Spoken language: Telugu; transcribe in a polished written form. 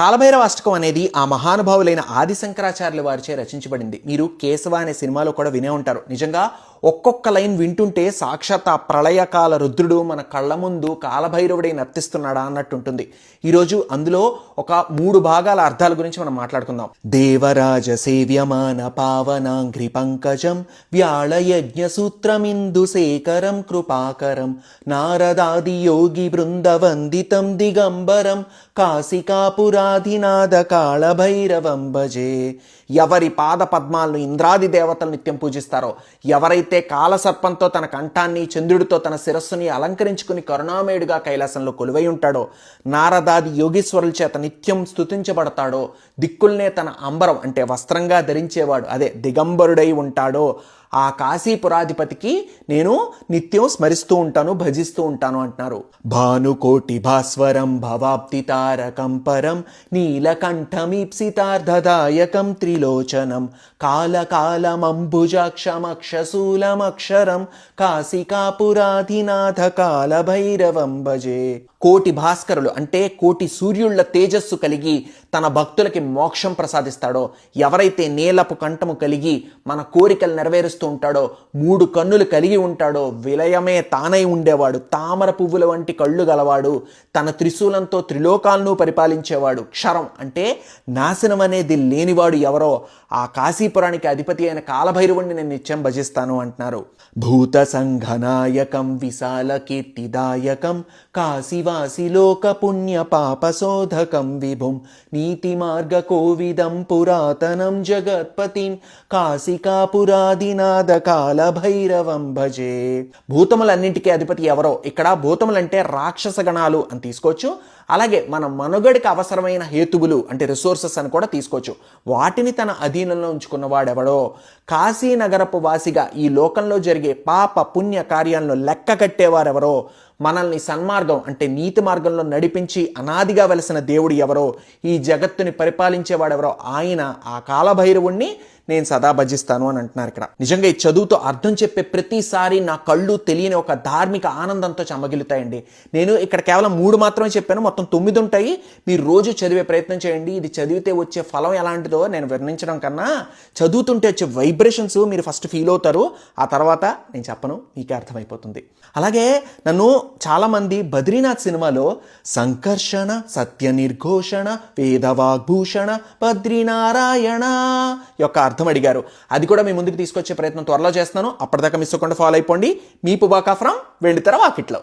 కాలభైరవ అష్టకం అనేది ఆ మహానుభావులైన ఆది శంకరాచార్యుల వారిచే రచించబడింది. మీరు కేశవ అనే సినిమాలో కూడా వినే ఉంటారు. నిజంగా ఒక్కొక్క లైన్ వింటుంటే సాక్షాత్ ఆ ప్రళయకాల రుద్రుడు మన కళ్ళ ముందు కాలభైరవుడై నర్తిస్తున్నాడా అన్నట్టు ఉంటుంది. ఈరోజు అందులో ఒక 3 భాగాల అర్థాల గురించి మనం మాట్లాడుకుందాం. దేవరాజ సేవ్యమాన పావనాంఘ్రి పంకజం వ్యాళయజ్ఞ సూత్రమిందు శేఖరం కృపాకరం నారదాది యోగి బృందవందితం దిగంబరం కాశికాపురాధినాథ కాళభైరవం భజే. ఎవరి పాద పద్మాలను ఇంద్రాది దేవతలు నిత్యం పూజిస్తారో, ఎవరైతే కాలసర్పంతో తన కంఠాన్ని, చంద్రుడితో తన శిరస్సుని అలంకరించుకుని కరుణామయుడిగా కైలాసంలో కొలువై ఉంటాడో, నారదాది యోగీశ్వరుల చేత నిత్యం స్తుతించబడతాడో, దిక్కుల్నే తన అంబరం అంటే వస్త్రంగా ధరించేవాడు, అదే దిగంబరుడై ఉంటాడో, ఆ కాశీపురాధిపతికి నేను నిత్యం స్మరిస్తూ ఉంటాను, భజిస్తూ ఉంటాను అంటున్నారు. భానుకోటి భాస్వరం భవాప్తి తారకం పరం నీలకంఠమీప్సితార్థదాయకం త్రిలోచనం కాలకాలమంబుజాక్షమక్షశూలమక్షరం కాశికాపురాధినాథ కాలభైరవం భజే. కోటి భాస్కరులు అంటే కోటి సూర్యుళ్ల తేజస్సు కలిగి తన భక్తులకి మోక్షం ప్రసాదిస్తాడో, ఎవరైతే నీలపు కంఠము కలిగి మన కోరికలు నెరవేరుస్తూ ఉంటాడో, 3 కన్నులు కలిగి ఉంటాడో, విలయమే తానై ఉండేవాడు, తామర పువ్వుల వంటి కళ్ళు గలవాడు, తన త్రిశూలంతో త్రిలోకాలను పరిపాలించేవాడు, క్షరం అంటే నాశనం అనేది లేనివాడు ఎవరో ఆ కాశీపురానికి అధిపతి అయిన కాలభైరవుణ్ణి నేను నిత్యం భజిస్తాను అంటున్నారు. భూత సంఘనాయకం విశాల కీర్తిదాయకం కాశీవాసి లోక పుణ్య పాపశోధకం విభుం నీతి మార్గ కోవిదం పురాతనం జగత్పతిం కాశికాపురాధినాథ కాలభైరవం భజే. భూతములన్నింటికీ అధిపతి ఎవరో, ఇక్కడ భూతములంటే రాక్షస గణాలు అని తీసుకోవచ్చు, అలాగే మన మనుగడికి అవసరమైన హేతువులు అంటే రిసోర్సెస్ అని కూడా తీసుకోవచ్చు. వాటిని తన అధీనంలో ఉంచుకున్నవాడెవడో, కాశీనగరపు వాసిగా ఈ లోకంలో జరిగే పాప పుణ్య కార్యాలను లెక్క కట్టేవారెవరో, మనల్ని సన్మార్గం అంటే నీతి మార్గంలో నడిపించి అనాదిగా వెలసిన దేవుడు ఎవరో, ఈ జగత్తుని పరిపాలించేవాడెవరో ఆయన ఆ కాలభైరవుణ్ణి నేను సదా భజిస్తాను అని అంటున్నారు ఇక్కడ. నిజంగా ఈ చదువుతో అర్థం చెప్పే ప్రతిసారి నా కళ్ళు తెలియని ఒక ధార్మిక ఆనందంతో చెమ్మగిలుతాయండి. నేను ఇక్కడ కేవలం 3 మాత్రమే చెప్పాను, మొత్తం 9 ఉంటాయి. మీరు రోజు చదివే ప్రయత్నం చేయండి. ఇది చదివితే వచ్చే ఫలం ఎలాంటిదో నేను వర్ణించడం కన్నా చదువుతుంటే వచ్చే వైబ్రేషన్స్ మీరు ఫస్ట్ ఫీల్ అవుతారు, ఆ తర్వాత నేను చెప్పను, మీకే అర్థమైపోతుంది. అలాగే నన్ను చాలామంది బద్రీనాథ్ సినిమాలో సంకర్షణ సత్య నిర్ఘోషణ వేదవాగ్భూషణ బద్రీనారాయణ యొక్క అర్థం అడిగారు. అది కూడా మీ ముందుకు తీసుకొచ్చే ప్రయత్నం త్వరలో చేస్తున్నాను. అప్పటిదాకా మిస్ అవ్వకుండా ఫాలో అయిపోండి. మీ పుబాకా ఫ్రమ్ వెండితెర వాకిట్లో.